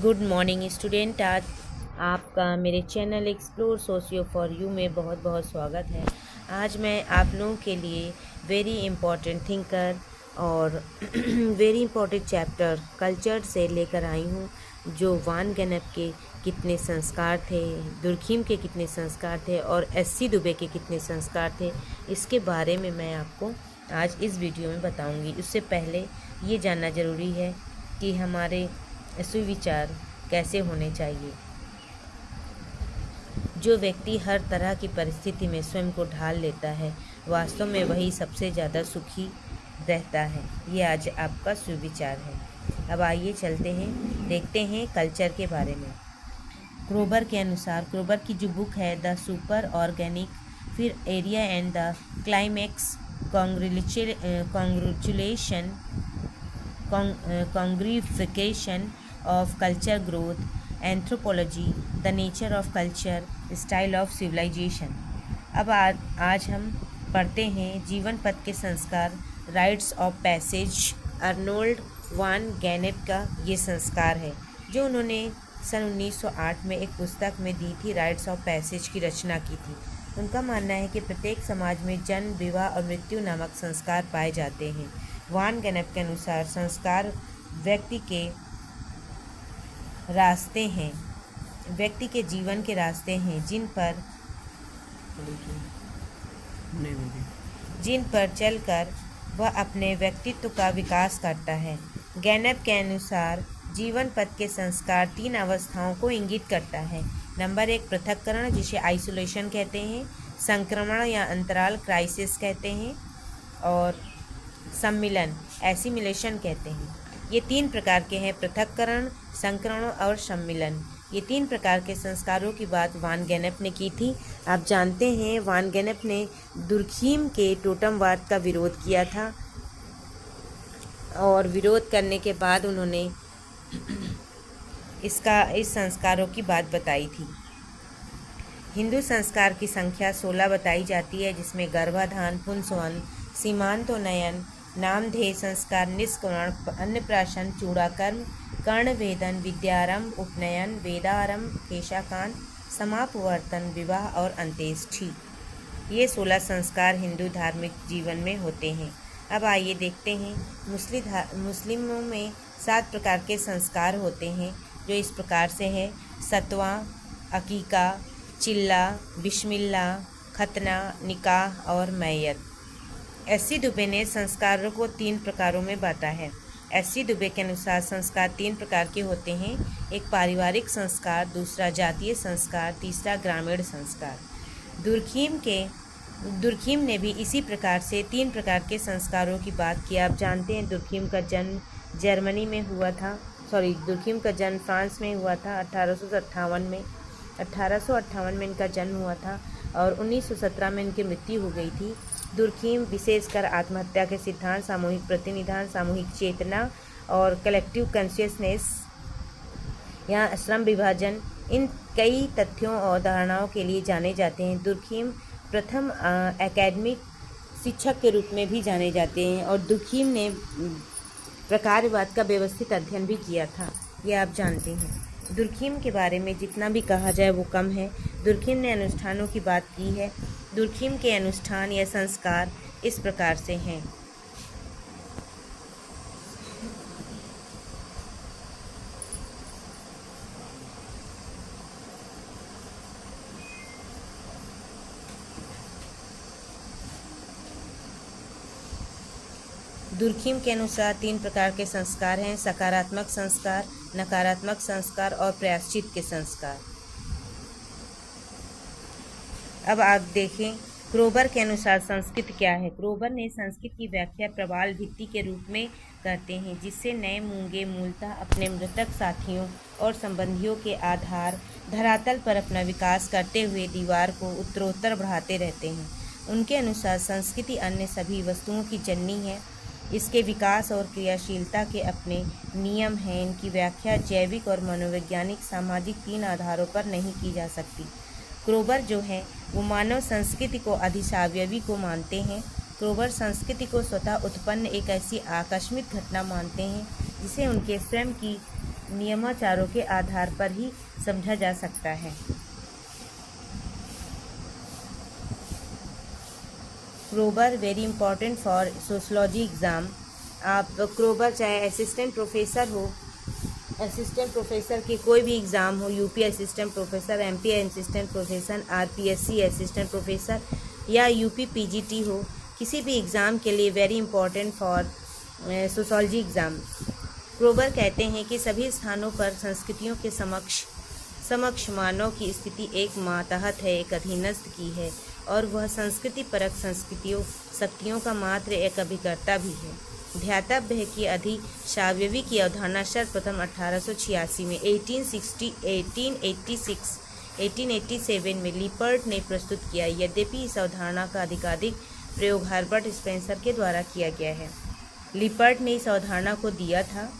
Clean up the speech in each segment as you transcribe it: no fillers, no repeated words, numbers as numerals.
Good morning student. आज आपका मेरे channel explore socio for you में बहुत बहुत स्वागत है। आज मैं आप लोगों के लिए वेरी इम्पोर्टेंट थिंकर और वेरी इम्पोर्टेंट चैप्टर कल्चर से लेकर आई हूँ, जो वान गेनेप के कितने संस्कार थे, दुर्खीम के कितने संस्कार थे और एस.सी. दुबे के कितने संस्कार थे, इसके बारे में मैं आपको आज इस वीडियो में बताऊंगी। उससे पहले ये जानना ज़रूरी है कि हमारे सुविचार कैसे होने चाहिए। जो व्यक्ति हर तरह की परिस्थिति में स्वयं को ढाल लेता है, वास्तव में वही सबसे ज़्यादा सुखी रहता है। ये आज आपका सुविचार है। अब आइए चलते हैं, देखते हैं कल्चर के बारे में। क्रोबर के अनुसार, क्रोबर की जो बुक है द सुपर ऑर्गेनिक, फिर area and the climax, congrification of culture growth, anthropology, the nature of culture, style of civilization। अब आज हम पढ़ते हैं जीवन पथ के संस्कार, राइट्स ऑफ पैसेज। अर्नोल्ड वान गैनेप का ये संस्कार है जो उन्होंने सन 1908 में एक पुस्तक में दी थी, राइट्स ऑफ पैसेज की रचना की थी। उनका मानना है कि प्रत्येक समाज में जन्म, विवाह और मृत्यु नामक संस्कार पाए जाते हैं। वान गेनेप के अनुसार संस्कार व्यक्ति के रास्ते हैं, व्यक्ति के जीवन के रास्ते हैं जिन पर चलकर वह अपने व्यक्तित्व का विकास करता है। गेनेप के अनुसार जीवन पथ के संस्कार 3 अवस्थाओं को इंगित करता है। नंबर 1 पृथक्करण, जिसे आइसोलेशन कहते हैं, संक्रमण या अंतराल क्राइसिस कहते हैं, और सम्मिलन एसिमिलेशन कहते हैं। ये 3 प्रकार के हैं, पृथक्करण, संक्रमण और सम्मिलन। ये 3 प्रकार के संस्कारों की बात वान गेनेप ने की थी। आप जानते हैं वान गेनेप ने दुर्खीम के टोटमवाद का विरोध किया था और विरोध करने के बाद उन्होंने इस संस्कारों की बात बताई थी। हिंदू संस्कार की संख्या 16 बताई जाती है, जिसमें गर्भाधान, पुंसवन, सीमांतोन्नयन, नामधेय संस्कार, निष्करण, अन्नप्राशन, चूड़ाकर्म, कर्णवेदन, विद्यारंभ, उपनयन, वेदारंभ, केशाकांड, समापवर्तन, विवाह और अंत्येष्टि। ये 16 संस्कार हिंदू धार्मिक जीवन में होते हैं। अब आइए देखते हैं मुस्लिमों में 7 प्रकार के संस्कार होते हैं, जो इस प्रकार से है: सतवा, अकीका, चिल्ला, बिस्मिल्ला, खतना, निकाह और मैयत। एस.सी. दुबे ने संस्कारों को 3 प्रकारों में बांटा है। एस.सी. दुबे के अनुसार संस्कार 3 प्रकार के होते हैं, एक पारिवारिक संस्कार, दूसरा जातीय संस्कार, तीसरा ग्रामीण संस्कार। दुर्खीम ने भी इसी प्रकार से 3 प्रकार के संस्कारों की बात की। आप जानते हैं दुर्खीम का जन्म दुर्खीम का जन्म फ्रांस में हुआ था 1858 में इनका जन्म हुआ था और 1917 में इनकी मृत्यु हो गई थी। दुर्खीम विशेषकर आत्महत्या के सिद्धांत, सामूहिक प्रतिनिधान, सामूहिक चेतना और कलेक्टिव कॉन्शियसनेस या श्रम विभाजन, इन कई तथ्यों और धारणाओं के लिए जाने जाते हैं। दुर्खीम प्रथम एकेडमिक शिक्षक के रूप में भी जाने जाते हैं और दुर्खीम ने प्रकारवाद का व्यवस्थित अध्ययन भी किया था, ये आप जानते हैं। दुर्खीम के बारे में जितना भी कहा जाए वो कम है। दुर्खीम ने अनुष्ठानों की बात की है। दुर्खीम के अनुष्ठान या संस्कार इस प्रकार से हैं: दुर्खीम के अनुसार 3 प्रकार के संस्कार हैं: सकारात्मक संस्कार, नकारात्मक संस्कार और प्रायश्चित के संस्कार। अब आप देखें क्रोबर के अनुसार संस्कृति क्या है। क्रोबर ने संस्कृति की व्याख्या प्रवाल भित्ति के रूप में करते हैं, जिससे नए मूंगे मूलतः अपने मृतक साथियों और संबंधियों के आधार धरातल पर अपना विकास करते हुए दीवार को उत्तरोत्तर बढ़ाते रहते हैं। उनके अनुसार संस्कृति अन्य सभी वस्तुओं की जननी है। इसके विकास और क्रियाशीलता के अपने नियम हैं। इनकी व्याख्या जैविक और मनोवैज्ञानिक, सामाजिक 3 आधारों पर नहीं की जा सकती। क्रोबर जो है वो मानव संस्कृति को अधिशावयवी को मानते हैं। क्रोबर संस्कृति को स्वतः उत्पन्न एक ऐसी आकस्मिक घटना मानते हैं जिसे उनके स्वयं की नियमाचारों के आधार पर ही समझा जा सकता है। क्रोबर very important for sociology exam. आप क्रोबर चाहे असिस्टेंट प्रोफेसर के कोई भी एग्ज़ाम हो, UP assistant professor, MP assistant professor, RPSC assistant professor या यूपी पीजीटी हो, किसी भी एग्ज़ाम के लिए very important for sociology exam. क्रोबर कहते हैं कि सभी स्थानों पर संस्कृतियों के समक्ष मानव की स्थिति एक मातहत है, एक अधीनस्थ की है, और वह संस्कृति परक शक्तियों का मात्र एक अभिकर्ता भी है। ध्यातव्य है कि अधिशाव्यवी की अवधारणा सर्वप्रथम 1886 में 1887 में लिपर्ट ने प्रस्तुत किया। यद्यपि इस अवधारणा का अधिकाधिक प्रयोग हर्बर्ट स्पेंसर के द्वारा किया गया है। लिपर्ट ने इस अवधारणा को दिया था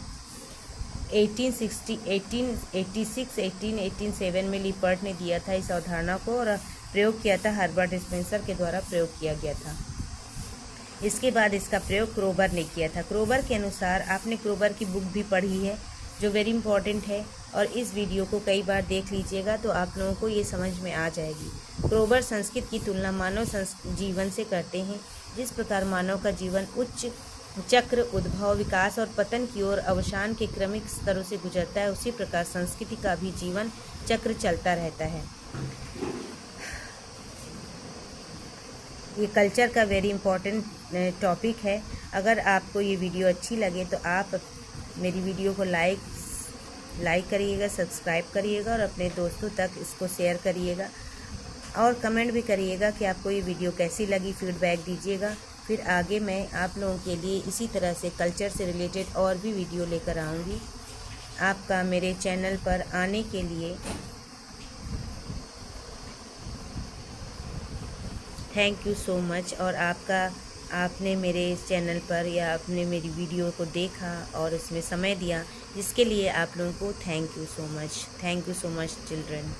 1887 में लिपर्ट ने दिया था इस अवधारणा को, और प्रयोग किया था हर्बर्ट स्पेंसर के द्वारा प्रयोग किया गया था। इसके बाद इसका प्रयोग क्रोबर ने किया था। क्रोबर के अनुसार, आपने क्रोबर की बुक भी पढ़ी है जो वेरी इंपॉर्टेंट है, और इस वीडियो को कई बार देख लीजिएगा तो आप लोगों को ये समझ में आ जाएगी। क्रोबर संस्कृत की तुलना मानव जीवन से करते हैं। जिस प्रकार मानव का जीवन उच्च चक्र, उद्भव, विकास और पतन की ओर अवसान के क्रमिक स्तरों से गुजरता है, उसी प्रकार संस्कृति का भी जीवन चक्र चलता रहता है। ये कल्चर का वेरी इंपॉर्टेंट टॉपिक है। अगर आपको ये वीडियो अच्छी लगे तो आप मेरी वीडियो को लाइक करिएगा, सब्सक्राइब करिएगा और अपने दोस्तों तक इसको शेयर करिएगा, और कमेंट भी करिएगा कि आपको ये वीडियो कैसी लगी, फीडबैक दीजिएगा। फिर आगे मैं आप लोगों के लिए इसी तरह से कल्चर से रिलेटेड और भी वीडियो लेकर आऊँगी। आपका मेरे चैनल पर आने के लिए थैंक यू सो मच, और आपने मेरे इस चैनल पर या आपने मेरी वीडियो को देखा और इसमें समय दिया, जिसके लिए आप लोगों को thank you so much children.